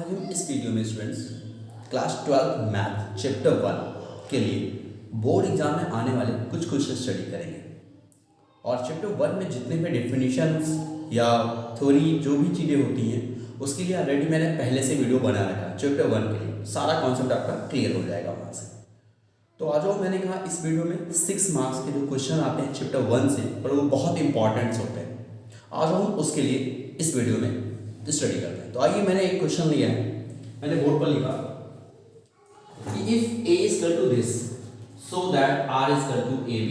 हम इस वीडियो में स्टूडेंट्स क्लास 12 मैथ चैप्टर 1 के लिए बोर्ड एग्जाम में आने वाले कुछ क्वेश्चन स्टडी करेंगे। और चैप्टर 1 में जितने भी डेफिनेशंस या थ्योरी जो भी चीज़ें होती हैं उसके लिए ऑलरेडी मैंने पहले से वीडियो बना रखा है। चैप्टर 1 के लिए सारा कॉन्सेप्ट आपका क्लियर हो जाएगा वहाँ से। तो आ जाओ, मैंने कहा इस वीडियो में 6 मार्क्स के जो क्वेश्चन आते हैं चैप्टर 1 से और वो बहुत इंपॉर्टेंट्स होते हैं, आ जाओ हम उसके लिए इस वीडियो में स्टडी करते हैं। तो आइए, मैंने एक क्वेश्चन लिया है, मैंने बोर्ड पर लिखा कि if a is equal to this so that r is equal to ab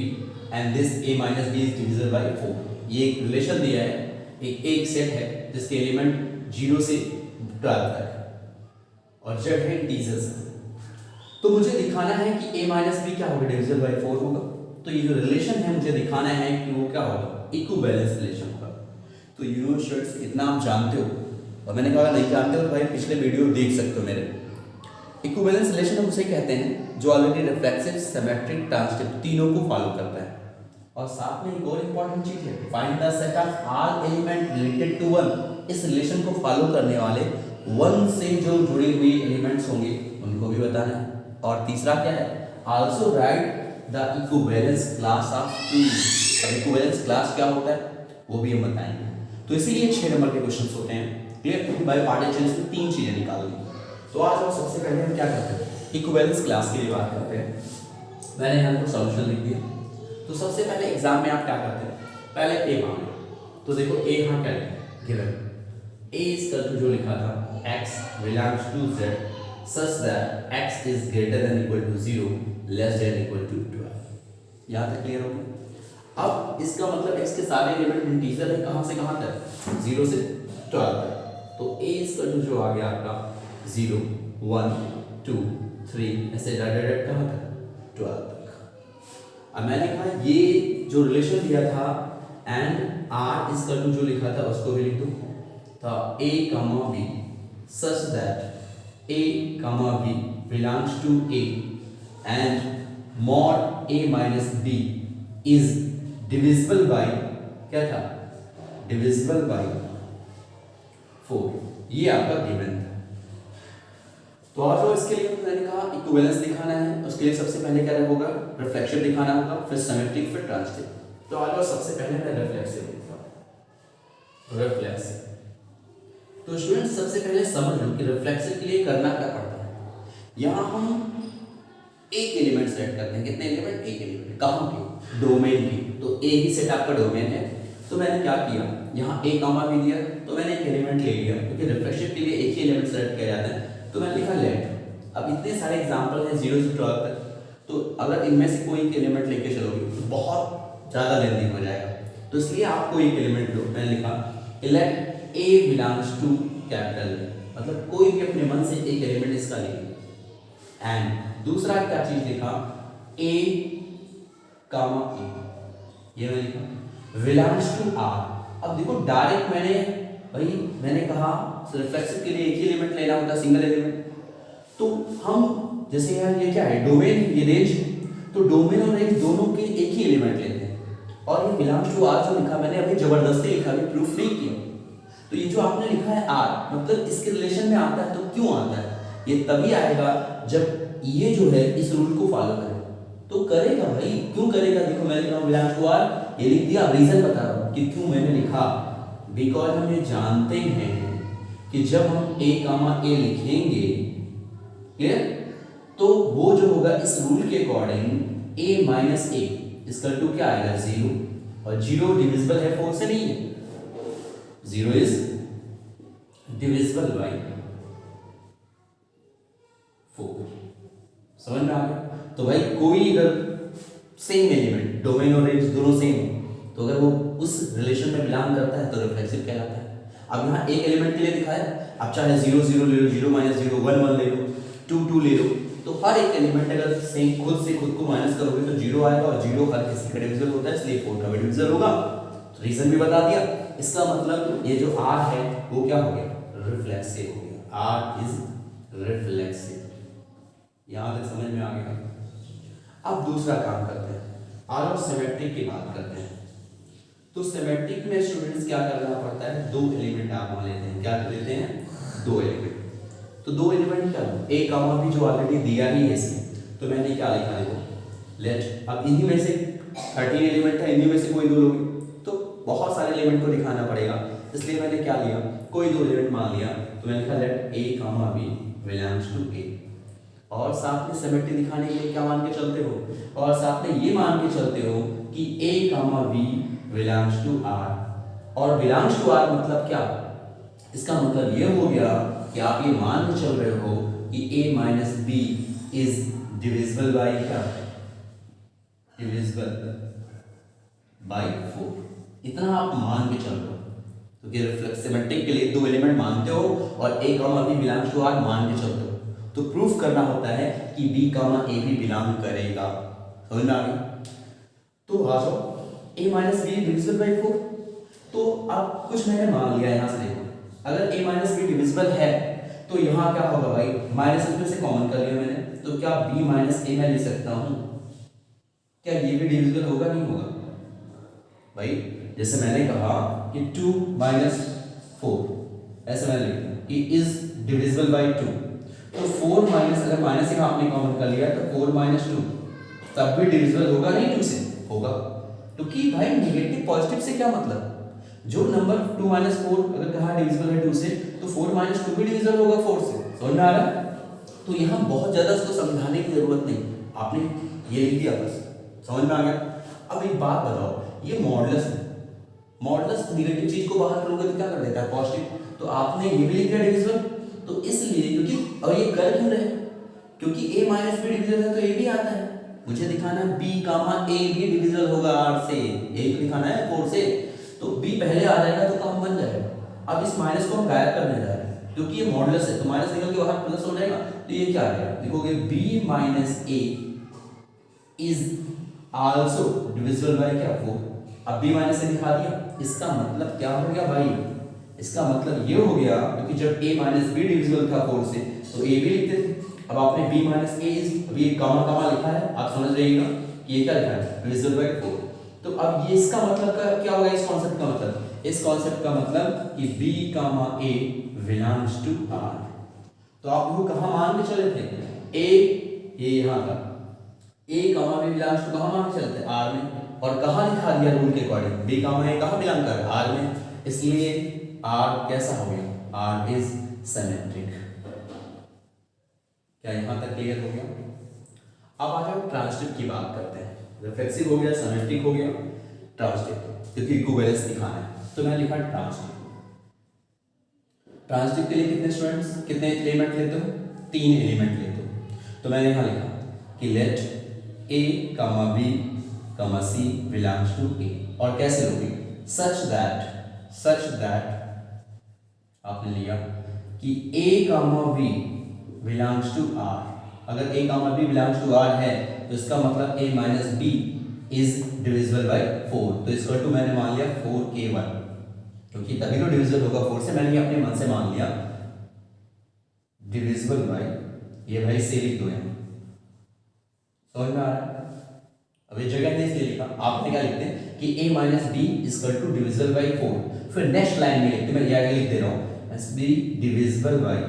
and this a minus b is divisible by 4। ये एक रिलेशन दिया है, एक सेट है जिसके एलिमेंट 0 से 12 तक है और z है इंटीजर्स। तो मुझे दिखाना है कि a minus b क्या होगा, डिविजिबल बाय 4 होगा। तो ये जो रिलेशन है मुझे दिखाना है कि वो क्या होगा, इक्विवेलेंस रिलेशन होगा। तो यूनिवर्सिटीज इतना आप जानते हो, और मैंने कहा नहीं जानते हो तो भाई पिछले वीडियो देख सकते हो मेरे। इक्विवेलेंस रिलेशन हम उसे कहते हैं जो ऑलरेडी रिफ्लेक्सिव, सिमेट्रिक, ट्रांजिटिव तीनों को फॉलो करता है। और साथ में एक और इंपॉर्टेंट चीज है, find the set of all element related to 1। इस रिलेशन को फॉलो करने वाले 1 से जो जुड़े हुए एलिमेंट्स होंगे उनको भी बताना है। और तीसरा क्या है, also right the equivalence class of 2। अब इक्विवेलेंस क्लास क्या होता है वो भी हम बताएंगे। तो इसीलिए 6 नंबर के क्वेश्चंस होते हैं। क्लियर, बाय पार्टीशन से 3 चीजें निकालनी। तो आज हम सबसे पहले हम क्या करते हैं, इक्विवेलेंस क्लास के लिए बात करते हैं। मैंने यहाँ पर सॉल्यूशन लिख दिया। तो सबसे पहले एग्जाम में आप क्या करते हैं, पहले ए मान लो। तो देखो ए यहाँ क्या है, given a is equal to जो लिखा था x belongs to z such that x is greater than equal to 0 less than equal to 12। यहाँ तक क्लियर हो गया। अब इसका मतलब x के सारे एलिमेंट इंटीजर है, कहाँ से कहाँ तक, 0 से 12 तक। तो a is equal to जो आ गया आपका 0 1 2 3 ऐसे डायरेक्ट कहाँ तक 12 तक। अब मैंने कहा ये जो रिलेशन दिया था and r is equal to जो लिखा था उसको भी लिख दो। तो a comma b such that a comma b belongs to a and mod a minus b is divisible by क्या था, divisible by 4। ये आपका गिवन था। तो और जो इसके लिए मैंने कहा इक्विवेलेंस दिखाना है, उसके लिए सबसे पहले क्या होगा, रिफ्लेक्शन दिखाना होगा, फिर सिमेट्रिक, फिर ट्रांजिटिव। तो आज सबसे पहले मैं रिफ्लेक्सिव लिखता हूं। रिफ्लेक्सिव तो स्टूडेंट सबसे पहले समझ लो कि रिफ्लेक्सिव के लिए करना क्या पड़ता है। यहाँ हम एक एलिमेंट सेट करते हैं, कितने एलिमेंट, एक एलिमेंट, कहाँ के, डोमेन की। तो ए ही सेट आपका डोमेन है। तो मैंने क्या किया, यहाँ ए कामा भी दिया तो मैंने एक एलिमेंट ले लिया, क्योंकि रिफ्लेक्शन के लिए एक ही एलिमेंट सेलेक्ट किया जाता है। तो मैंने लिखा लेट। अब इतने सारे एग्जाम्पल हैं 0 से 12 तक, तो अगर इनमें से कोई एक एलिमेंट लेके चलोगे तो बहुत ज़्यादा लेंदी हो जाएगा। तो इसलिए आपको एक एलिमेंट लो। मैंने लिखा let a belongs to capital, मतलब कोई भी अपने मन से एक एलिमेंट इसका ले। एंड दूसरा क्या चीज लिखा, a कामा a, ये मैंने लिखा belongs to r। अब देखो डायरेक्ट मैंने कहा रिफ्लेक्सिव के लिए एक ही एलिमेंट लेना होता है, सिंगल एलिमेंट। तो हम जैसे यार ये क्या है, डोमेन, ये रेंज है, तो डोमेन और रेंज दोनों के एक ही एलिमेंट लेते हैं। और ये बिलोंग्स टू आर जो लिखा मैंने अभी जबरदस्ती लिखा, अभी प्रूफ नहीं किया। तो ये जो आपने लिखा है आर, मतलब इसके रिलेशन में आता है। तो क्यों आता है, ये तभी आएगा जब ये जो है इस रूल को फॉलो करे। तो करेगा भाई, क्यों करेगा, देखो मैंने लिखा बिलोंग्स टू आर, ये लिख दिया। रीजन बता रहा हूँ कि क्यों मैंने लिखा, बिकॉज हम ये जानते हैं कि जब हम a कामा a लिखेंगे, क्लियर, तो वो जो होगा इस रूल के अकॉर्डिंग a माइनस a इसका टू क्या आएगा, 0। और 0 डिविजिबल है 4 से, नहीं है। 0 is divisible by 4। समझ में आ गया। तो भाई कोई अगर सेम एलिमेंट, डोमेन और रेंज दोनों सेम हो, तो अगर वो उस रिलेशन में बिलोंग करता है तो रिफ्लेक्सिव कहलाता है। अब यहाँ एक एलिमेंट के लिए दिखाया, अब चाहे 0 0 ले लो, 0 माइनस 0, 1 1 ले लो, 2 2 ले लो, तो हर एक एलिमेंट अगर सेम खुद से खुद को माइनस करोगे तो 0 आएगा। और 0 हर किसी का डिविजिबल होता है, इसलिए 4 का भी डिविजिबल होगा। तो रीजन भी बता दिया। इसका मतलब ये जो r है वो क्या हो गया, रिफ्लेक्सिव हो गया। r is reflexive. यहां तक समझ में आ गया। अब दूसरा काम करते हैं, r और सिमेट्रिक की बात करते हैं। तो सिमेट्रिक में स्टूडेंट्स क्या करना पड़ता है, 2 एलिमेंट आप मान लेते हैं। क्या लेते हैं, 2 एलिमेंट। तो दो एलिमेंट क्या लो, ए कामा बी जो ऑलरेडी दिया ही है इसमें, तो मैंने क्या लिखा देखो लेट, अब इन्हीं में से 13 एलिमेंट है, इन्हीं में से कोई दो लोगे तो बहुत सारे एलिमेंट को दिखाना पड़ेगा, इसलिए मैंने क्या लिया, कोई दो एलिमेंट मान लिया, तो मैंने लिखा let A comma B belongs to A. और साथ में सिमेट्री दिखाने के लिए क्या मान के चलते हो, और साथ में ये मान के चलते हो कि ए comma B belongs to are, और बिलोंग्स टू आर मतलब क्या, इसका मतलब ये हो गया कि आप ये मान के चल रहे हो कि a minus B is divisible by क्या, डिविजिबल बाय 4, इतना आप मान के चल रहे हो। तो कि रिफ्लेक्सिमेट्रिक के लिए दो एलिमेंट मानते हो और a comma b belongs to R मान के चलते हो, तो प्रूफ करना होता है कि b कामा a भी बिलोंग करेगा। समझ में आ गई? तो आ जाओ a minus be divisible by 4, तो अब कुछ मैंने मान लिया, यहाँ से देखो अगर a माइनस बी डिविजिबल है तो यहाँ क्या होगा भाई, माइनस इसमें से कॉमन कर लिया मैंने, तो क्या b माइनस a मैं लिख सकता हूँ, क्या ये भी डिविजिबल होगा नहीं होगा भाई, जैसे मैंने कहा कि 2 माइनस 4 ऐसे मैंने लिखा कि इज डिविजिबल बाय 2, तो 4 माइनस, अगर माइनस यहाँ आपने कॉमन कर लिया तो 4 माइनस 2 तब भी डिविजिबल होगा नहीं 2 से, होगा। तो कि भाई नेगेटिव पॉजिटिव से क्या मतलब, जो नंबर 2 माइनस 4 अगर कहा डिविजिबल है 2 से, तो 4 माइनस 2 भी डिविजिबल होगा 4 से। समझ में आ रहा है? तो यहाँ बहुत ज़्यादा इसको समझाने की जरूरत नहीं, आपने ये लिख दिया बस, समझ में आ गया। अब एक बात बताओ, ये मॉडुलस है, मॉडुलस नेगेटिव चीज को बाहर करोगे तो क्या कर देता है, पॉजिटिव, तो आपने ये भी लिख दिया डिविजिबल, तो इसलिए क्योंकि, और ये कर क्यों रहे, क्योंकि a माइनस बी डिविजिबल है तो a भी आता है, मुझे दिखाना है b कामा a भी डिविजिबल होगा r से, यही तो दिखाना है 4 से, तो b पहले आ जाएगा तो काम बन जाएगा। अब इस माइनस को हम गायब करने जा रहे हैं क्योंकि ये मॉडुलस है, तो माइनस निकल के बाहर प्लस हो जाएगा, तो ये क्या आ जाएगा, देखोगे b minus a is also divisible by क्या 4, अब b माइनस a दिखा दिया, इसका मतलब क्या हो गया भाई, इसका मतलब ये हो गया क्योंकि जब a माइनस बी डिविजिबल था 4 से तो a भी लिखते थे, अब आपने b माइनस a इज, अभी कामा कामा लिखा है, आप समझ रहिएगा ये क्या लिखा है, डिविजिबल बाय 4। तो अब ये इसका मतलब क्या होगा, इस कॉन्सेप्ट का मतलब, इस कॉन्सेप्ट का मतलब कि b comma a belongs to r। तो आप वो कहाँ मान के चले थे, a ये यहाँ का a comma b belongs to कहाँ मान के चलते हैं, r में, और कहाँ लिखा दिया रूल के अकॉर्डिंग, b कामा a कहाँ बिलोंग कर रहा है, r में, इसलिए r कैसा हो गया, r इज सिमेट्रिक। क्या यहाँ तक क्लियर हो गया? अब आ जाओ ट्रांजिटिव की बात करते हैं, रिफ्लेक्सिव हो गया, सिमेट्रिक हो गया, ट्रांजिटिव, क्योंकि इक्विवेलेंस दिखाना है, तो मैंने लिखा ट्रांजिटिव। ट्रांजिटिव के लिए कितने स्टूडेंट्स, कितने एलिमेंट लेते हो, 3 एलिमेंट लेते हो, तो मैंने यहाँ लिखा कि let a comma b comma c belongs to a, और कैसे लोगे, सच दैट आपने लिया कि a comma b belongs to r, अगर a comma b belongs to r है तो इसका मतलब a minus b is divisible by 4, तो इसका टू मैंने मान लिया 4k1, क्योंकि तभी तो डिविजिबल होगा 4 से, मैंने ये अपने मन से मान लिया डिविजिबल बाय, ये भाई से लिख दो यहाँ, समझ में आ रहा है? अब ये जगह नहीं इसलिए लिखा, आपने क्या लिखते हैं कि a minus B equal to divisible by 4, फिर नेक्स्ट लाइन में लिखते, मैं ये आगे लिख दे रहा हूँ एस बी डिविजिबल बाय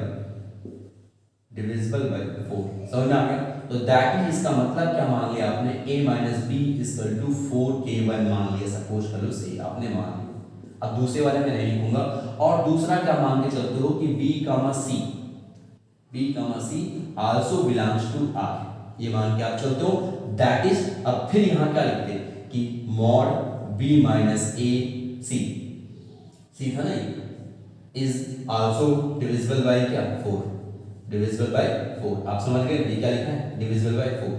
4, समझ में आ गया? तो दैट मींस इसका मतलब क्या मान लिया आपने, a minus B equal to 4k1 मान लिया, सपोज करो सही आपने मान लिया। अब दूसरे वाले में नहीं लिखूंगा, और दूसरा क्या मान के चलते हो कि b comma c also belongs to r, ये मान के आप चलते हो, दैट इज, अब फिर यहाँ क्या लिखते हैं कि mod b minus a c था नहीं, इज आल्सो डिविजिबल बाय क्या 4, डिविजिबल बाय 4, आप समझ गए ये क्या लिखा है, डिविजिबल बाय 4।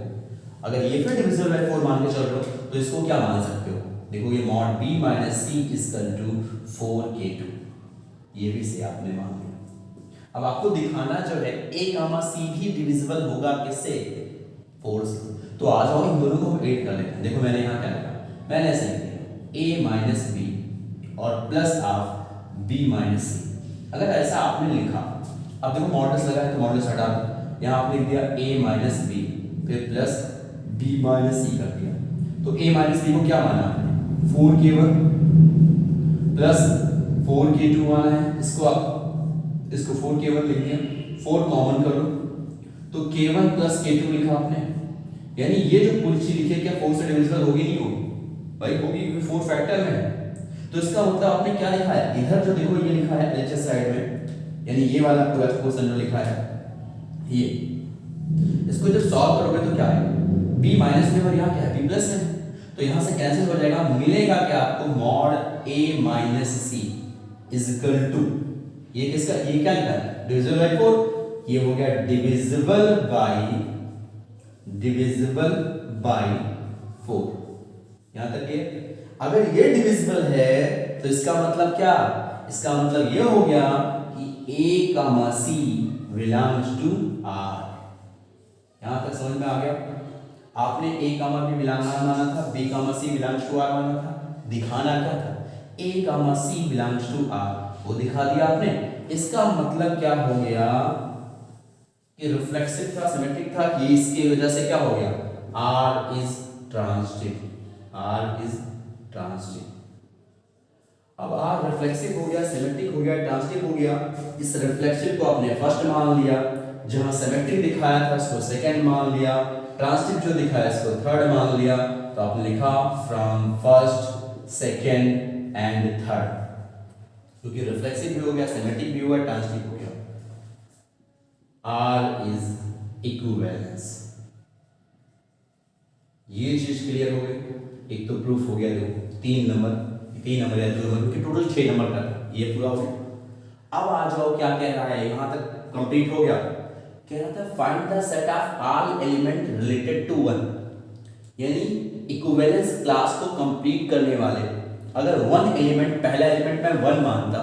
अगर ये फिर डिविजिबल बाय 4 मान के चल रहे हो तो इसको क्या मान सकते हो, देखो ये mod b minus c equal to 4k2, ये भी से आपने मान लिया। अब आपको दिखाना जो है a कामा c भी डिविजिबल होगा किससे, 4 से, तो आ जाओ इन दोनों को ऐड कर लेते हैं। देखो मैंने यहाँ क्या लिखा, मैंने ऐसे लिख दिया a माइनस b और plus of b minus c। अगर ऐसा आपने लिखा, अब देखो मॉडुलस लगा है तो मॉडुलस हटा दो, यहाँ आपने लिख दिया a माइनस b फिर प्लस b माइनस c कर दिया, तो a माइनस b को क्या माना आपने, 4k1 प्लस 4k2 माना है, इसको 4k1 लिख दिया, 4 कॉमन कर लो तो k1 प्लस k2 लिखा आपने, यानी ये जो पूरी चीज लिखी है क्या 4 से डिविजिबल होगी नहीं होगी? भाई होगी, क्योंकि 4 फैक्टर में है। तो इसका मतलब आपने क्या लिखा है इधर जो देखो ये लिखा है एलएचएस साइड में, यानी ये वाला पूरा क्वेश्चन जो लिखा है ये, इसको जब सॉल्व करोगे तो क्या है b माइनस में और यहाँ क्या है b प्लस में, तो यहाँ से कैंसिल हो जाएगा, मिलेगा क्या आपको mod a minus C is equal to, ये किसका, ये क्या लिखा है डिविजिबल बाय 4, ये हो गया डिविजिबल बाय 4। यहां तक ये, अगर ये डिविजिबल है तो इसका मतलब क्या, इसका मतलब ये हो गया कि a comma c belongs to r। यहां तक समझ में आ गया? आपने a कामा b माना था, b comma c belongs to r माना था, दिखाना क्या था a comma c belongs to r, वो दिखा दिया आपने। इसका मतलब क्या हो गया कि रिफ्लेक्सिव था, सिमेट्रिक था, कि इसकी वजह से क्या हो गया r is transitive, r is transitive. अब r रिफ्लेक्सिव हो गया, सिमेट्रिक हो गया, ट्रांजिटिव हो गया, इस रिफ्लेक्सिव को आपने फर्स्ट मान लिया, जहां सिमेट्रिक दिखाया था उसको सेकंड मान लिया, ट्रांजिटिव जो दिखाया इसको थर्ड मान लिया, तो आपने लिखा from first second and third, क्योंकि रिफ्लेक्सिव भी हो गया, सिमेट्रिक भी हुआ, ट्रांजिटिव हो गया। R इज इक्विवेलेंस, ये चीज क्लियर हो गई। एक तो प्रूफ हो गया, देखो 3 नंबर या 2 नंबर क्योंकि टोटल 6 नंबर का था, ये पूरा हो गया। अब आ जाओ क्या कह रहा है, यहां तक कंप्लीट हो गया। कह रहा था find the set of all element related to 1, यानी इक्विवेलेंस क्लास को कंप्लीट करने वाले, अगर 1 एलिमेंट, पहला एलिमेंट मैं 1 मानता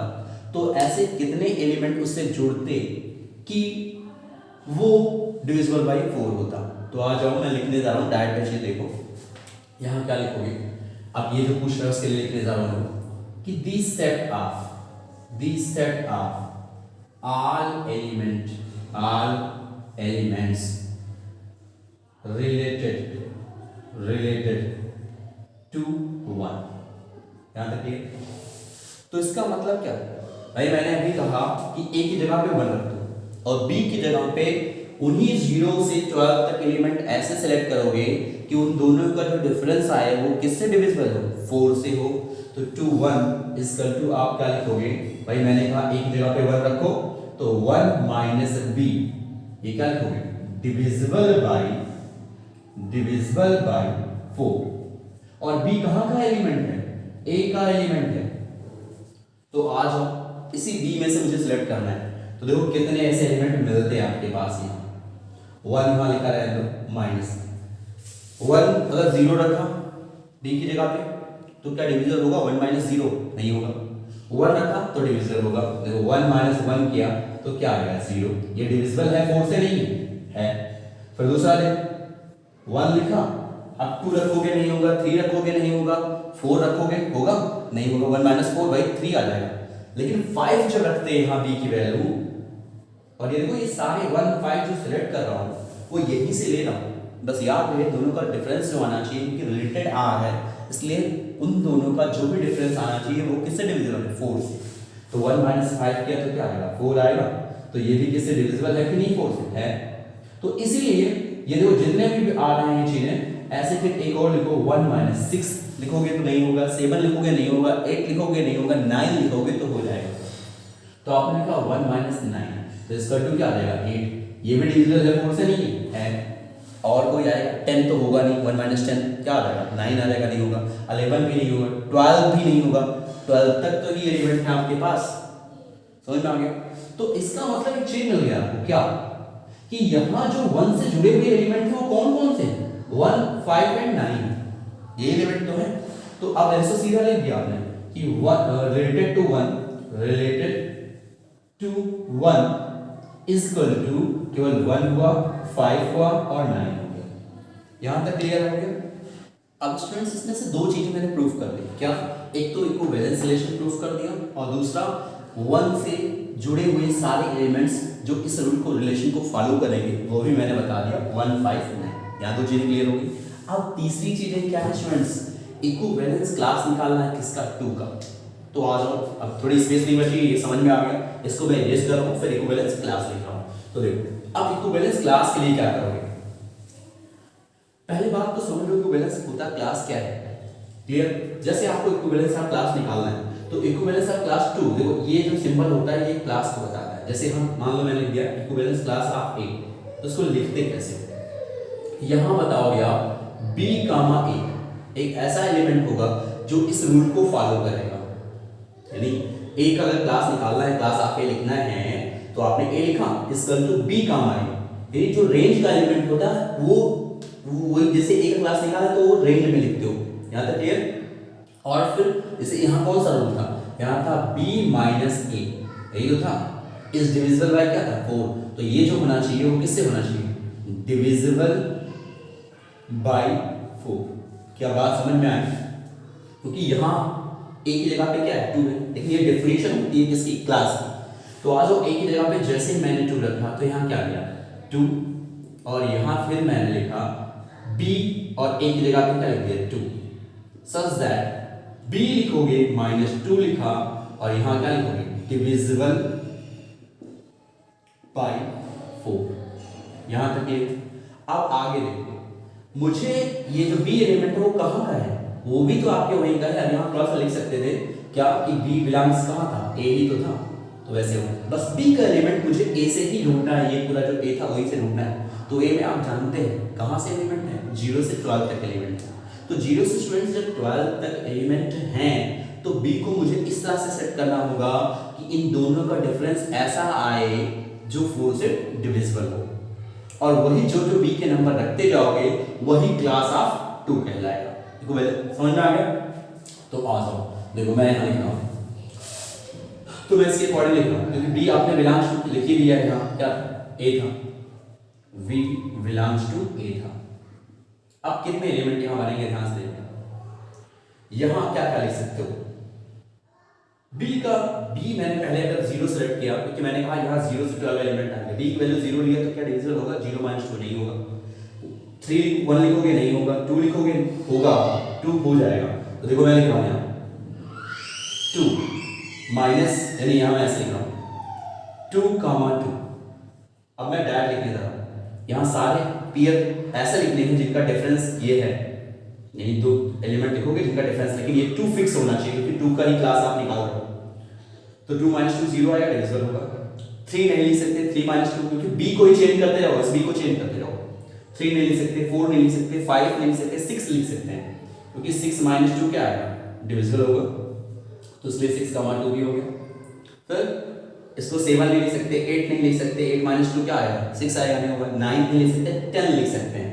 तो ऐसे कितने एलिमेंट उससे जुड़ते कि वो डिविजिबल बाय 4 होता। तो आ जाओ मैं लिखने जा रहा हूँ डायरेक्ट, ये देखो यहाँ क्या लिखोगे, अब ये जो पूछ रहा है उसके लिए लिखने जा रहा हूँ कि this set of all elements related to 1, यहाँ तक ठीक। तो इसका मतलब क्या भाई, मैंने अभी कहा कि a की जगह पे 1 रख दो और b की जगह पे उन्हीं 0 से 12 तक एलिमेंट ऐसे सेलेक्ट करोगे कि उन दोनों का जो डिफरेंस आए वो किससे डिविजिबल हो, 4 से हो। तो 2 1 इज इक्वल टू आप क्या लिखोगे भाई, मैंने कहा a की जगह पे 1 रखो तो 1 माइनस b, ये क्या लिखोगे डिविजिबल बाय 4, और b कहाँ का एलिमेंट है, a का एलिमेंट है। तो आ जाओ इसी b में से मुझे सिलेक्ट करना है, तो देखो कितने ऐसे एलिमेंट मिलते हैं आपके पास। यहाँ 1 यहाँ लिखा रहे तो माइनस 1, अगर 0 रखा d की जगह पे तो क्या डिविजिबल होगा, 1 माइनस 0 नहीं होगा, 1 रखा तो डिविजिबल होगा। देखो 1 माइनस 1 किया तो क्या आ गया 0, ये डिविजिबल है 4 से नहीं है। फिर दूसरा दे 1 लिखा, अब 2 रखोगे नहीं होगा, 3 रखोगे नहीं होगा, 4 रखोगे होगा नहीं होगा, 1 माइनस 4 भाई 3 आ जाएगा। लेकिन 5 जो रखते हैं यहाँ b की वैल्यू, और ये देखो ये सारे 1 5 जो सिलेक्ट कर रहा हूँ वो यहीं से ले रहा हूँ, बस याद रहे दोनों का डिफरेंस जो आना चाहिए, क्योंकि रिलेटेड r है इसलिए उन दोनों का जो भी डिफरेंस आना चाहिए वो किससे डिविजिबल है, 4 से। तो 1 माइनस 5 किया तो क्या आएगा 4 आएगा, तो ये भी किससे डिविजिबल है कि नहीं, 4 से है। तो इसीलिए ये देखो जितने भी आ रहे हैं चीजें ऐसे, फिर एक और लिखो 1 माइनस 6 लिखोगे तो नहीं होगा, 7 लिखोगे नहीं होगा, 8 लिखोगे नहीं होगा, 9 लिखोगे तो हो जाएगा। तो आपने लिखा 1 माइनस 9, तो इसका टू क्या आ जाएगा 8, ये भी डिविजिबल है 4 से नहीं है। और कोई आएगा 10 तो होगा नहीं, 1 माइनस 10 क्या आ जाएगा 9 आ जाएगा, नहीं होगा, 11 भी नहीं होगा, 12 भी नहीं होगा, 12 तक तो ही एलिमेंट है आपके पास, समझ में आ गया। तो इसका मतलब एक चीज मिल गया आपको क्या, कि यहाँ जो 1 से जुड़े हुए एलिमेंट है वो कौन कौन से, 1 5 एंड 9 ये एलिमेंट तो है। तो अब ऐसा सीधा लिख दिया आपने कि related to 1 is equal to, केवल 1 हुआ, 5 हुआ और 9 हो गया। यहां तक क्लियर हो गया। अब स्टूडेंट्स इसमें से 2 चीजें मैंने प्रूफ कर दी, क्या, एक तो इक्विवेलेंस रिलेशन प्रूफ कर दिया, और दूसरा 1 से जुड़े हुए सारे एलिमेंट्स जो इस रूल को, रिलेशन को फॉलो करेंगे वो भी मैंने बता दिया, 1 5 9। यहाँ 2 चीजें क्लियर होगी। अब तीसरी चीजें क्या है स्टूडेंट्स, इक्विवेलेंस क्लास निकालना है किसका, 2 का। तो आ जाओ, अब थोड़ी स्पेस नहीं बची, ये समझ में आ गया, इसको मैं इरेज कर रहा हूँ, फिर इक्विवेलेंस क्लास लिख रहा हूँ। तो देखो अब इक्विवेलेंस क्लास के लिए क्या करोगे, पहली बात तो समझ लो इक्विवेलेंस होता क्लास क्या है, क्लियर। जैसे आपको इक्विवेलेंस ऑफ क्लास निकालना है तो इक्विवेलेंस ऑफ क्लास 2, देखो ये जो सिंबल होता है ये क्लास को बताता है। जैसे हम मान लो मैंने लिख दिया इक्विवेलेंस क्लास ऑफ ए, तो इसको लिखते कैसे, यहां बताओगे आप b कामा a एक ऐसा एलिमेंट होगा जो इस रूल को फॉलो करेगा, यानी a का अगर क्लास निकालना है, क्लास ऑफ a लिखना है तो आपने a लिखा equal to b comma a, यानी जो रेंज का एलिमेंट होता है वो जैसे a का क्लास निकाला तो वो रेंज में लिखते हो, यहां तक क्लियर। और फिर जैसे यहां कौन सा रूल था, यहां था b माइनस a, यही तो था, इस डिविजिबल बाय क्या था 4, तो ये जो होना चाहिए वो किससे होना चाहिए, डिविजिबल बाय 4। क्या बात समझ में आई, क्योंकि यहाँ a की जगह पे क्या है 2 है, लेकिन ये डेफिनेशन होती है किसकी, क्लास की। तो आ जाओ a की जगह पे जैसे मैंने 2 रखा तो यहाँ क्या गया 2, और यहाँ फिर मैंने लिखा b और a की जगह पे क्या लिख दिया 2, सच दैट b लिखोगे माइनस 2 लिखा और यहाँ क्या लिखोगे डिविजिबल बाय 4। यहाँ तक ये। अब आगे देखो, मुझे ये जो b एलिमेंट है वो कहाँ का है, वो भी तो आपके वहीं का है। अब यहाँ थोड़ा सा लिख सकते थे क्या कि b बिलोंग्स कहाँ था, a ही तो था, तो वैसे हो बस b का एलिमेंट मुझे a से ही ढूंढना है, ये पूरा जो a था वही से ढूंढना है। तो a में आप जानते हैं कहाँ से एलिमेंट है, 0 से 12 तक एलिमेंट है। तो 0 से स्टूडेंट्स जब 12 तक एलिमेंट हैं तो b को मुझे इस तरह से सेट करना होगा कि इन दोनों का डिफरेंस ऐसा आए जो 4 से डिविजिबल हो, और वही जो b के नंबर रखते जाओगे वही क्लास ऑफ 2 कहलाएगा। देखो समझ में आ गया। तो आ जाओ, देखो मैं यहाँ लिख रहा हूँ, तो मैं इसके अकॉर्डिंग लिख रहा हूँ क्योंकि b आपने बिलोंग्स टू लिख ही दिया है, यहाँ क्या a था, v बिलोंग्स टू a था। अब कितने एलिमेंट यहाँ बनेंगे ध्यान से देखना, यहाँ क्या क्या लिख सकते हो, b मैंने पहले अगर 0 सेलेक्ट किया क्योंकि मैंने कहा यहाँ 0 से 12 एलिमेंट आएंगे, b की वैल्यू 0 लिया तो क्या डिविजिबल होगा, 0 माइनस 2 नहीं होगा, 3 1 लिखोगे नहीं होगा, 2 लिखोगे होगा, 2 हो जाएगा। तो देखो मैं लिख रहा हूँ यहाँ 2 माइनस, यानी यहाँ मैं ऐसे लिख रहा हूँ 2 कामा 2। अब मैं डायरेक्ट लिखने जा रहा हूँ, यहाँ सारे पेयर ऐसे लिखने हैं जिनका डिफरेंस ये है, यानी 2 एलिमेंट लिखोगे जिनका डिफरेंस, लेकिन ये 2 फिक्स होना चाहिए क्योंकि 2 का ही क्लास आप निकाल रहे हो। तो 2 माइनस 2 0 आएगा, डिविजिबल होगा। 3 नहीं लिख सकते, 3 माइनस 2 क्योंकि b को ही चेंज करते जाओ, इस b को चेंज करते जाओ। 3 नहीं लिख सकते, 4 नहीं लिख सकते, 5 नहीं लिख सकते, 6 लिख सकते हैं क्योंकि 6 माइनस 2 क्या आएगा, डिविजिबल होगा, तो इसलिए 6 का मान 2 भी हो गया। फिर इसको 7 नहीं लिख सकते, 8 नहीं लिख सकते, 8 माइनस 2 क्या आएगा 6 आएगा, नहीं होगा। 9 नहीं लिख सकते, 10 लिख सकते हैं,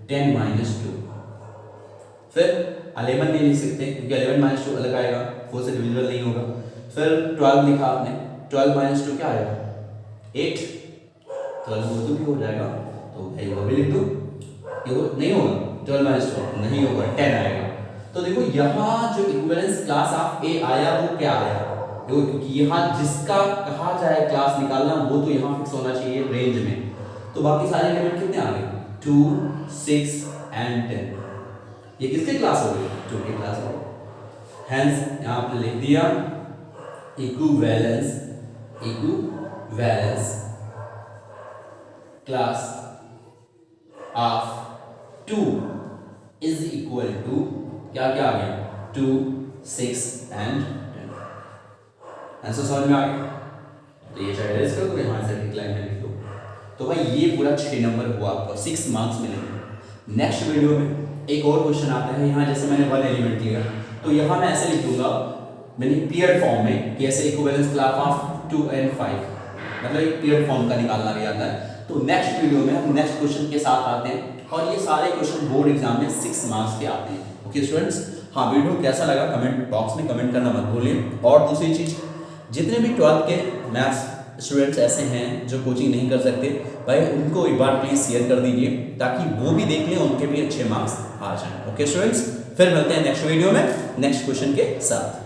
10 माइनस 2। फिर 11 नहीं लिख सकते क्योंकि 11 माइनस 2 अलग आएगा, 4 से डिविजिबल नहीं होगा। फिर 12 लिखा आपने, 12 माइनस 2 क्या आएगा 8, 12 वो तो भी हो जाएगा, तो भाई वो भी लिख दो, ये वो नहीं होगा, 12 माइनस 2 नहीं होगा, 10 आएगा। तो देखो यहाँ जो इक्विवेलेंस क्लास ऑफ ए आया वो क्या आया, देखो क्योंकि यहाँ जिसका कहा जाए क्लास निकालना वो तो यहाँ फिक्स होना चाहिए रेंज में, तो बाकी सारे एलिमेंट कितने आ गए 2 6 एंड 10, ये किसके क्लास हो गए 2 के क्लास हो गए। हेंस यहाँ पे लिख दिया equivalence class of 2 is equal to क्या क्या आ गया 2 6 एंड 10। आंसर समझ में आ गया, तो ये चाहे इसका तो यहाँ से डिक्लाइन में लिख दो। तो भाई ये पूरा 6 नंबर हुआ आपका, 6 मार्क्स मिलेंगे। नेक्स्ट वीडियो में एक और क्वेश्चन आता है, यहाँ जैसे मैंने 1 एलिमेंट लिया तो यहाँ मैं ऐसे लिख दूंगा मैंने पीयर फॉर्म में कि ऐसे इक्विवेलेंस क्लास ऑफ 2 एंड 5, मतलब एक पीयर फॉर्म का निकालना भी आता है। तो नेक्स्ट वीडियो में हम नेक्स्ट क्वेश्चन के साथ आते हैं, और ये सारे क्वेश्चन बोर्ड एग्जाम में 6 मार्क्स के आते हैं। ओके स्टूडेंट्स, हाँ वीडियो कैसा लगा कमेंट बॉक्स में कमेंट करना मत भूलिए। और दूसरी चीज़, जितने भी 12th के मैथ्स स्टूडेंट्स ऐसे हैं जो कोचिंग नहीं कर सकते, भाई उनको एक बार प्लीज़ शेयर कर दीजिए ताकि वो भी देख लें, उनके भी अच्छे मार्क्स आ जाएं। ओके स्टूडेंट्स, फिर मिलते हैं नेक्स्ट वीडियो में नेक्स्ट क्वेश्चन के साथ।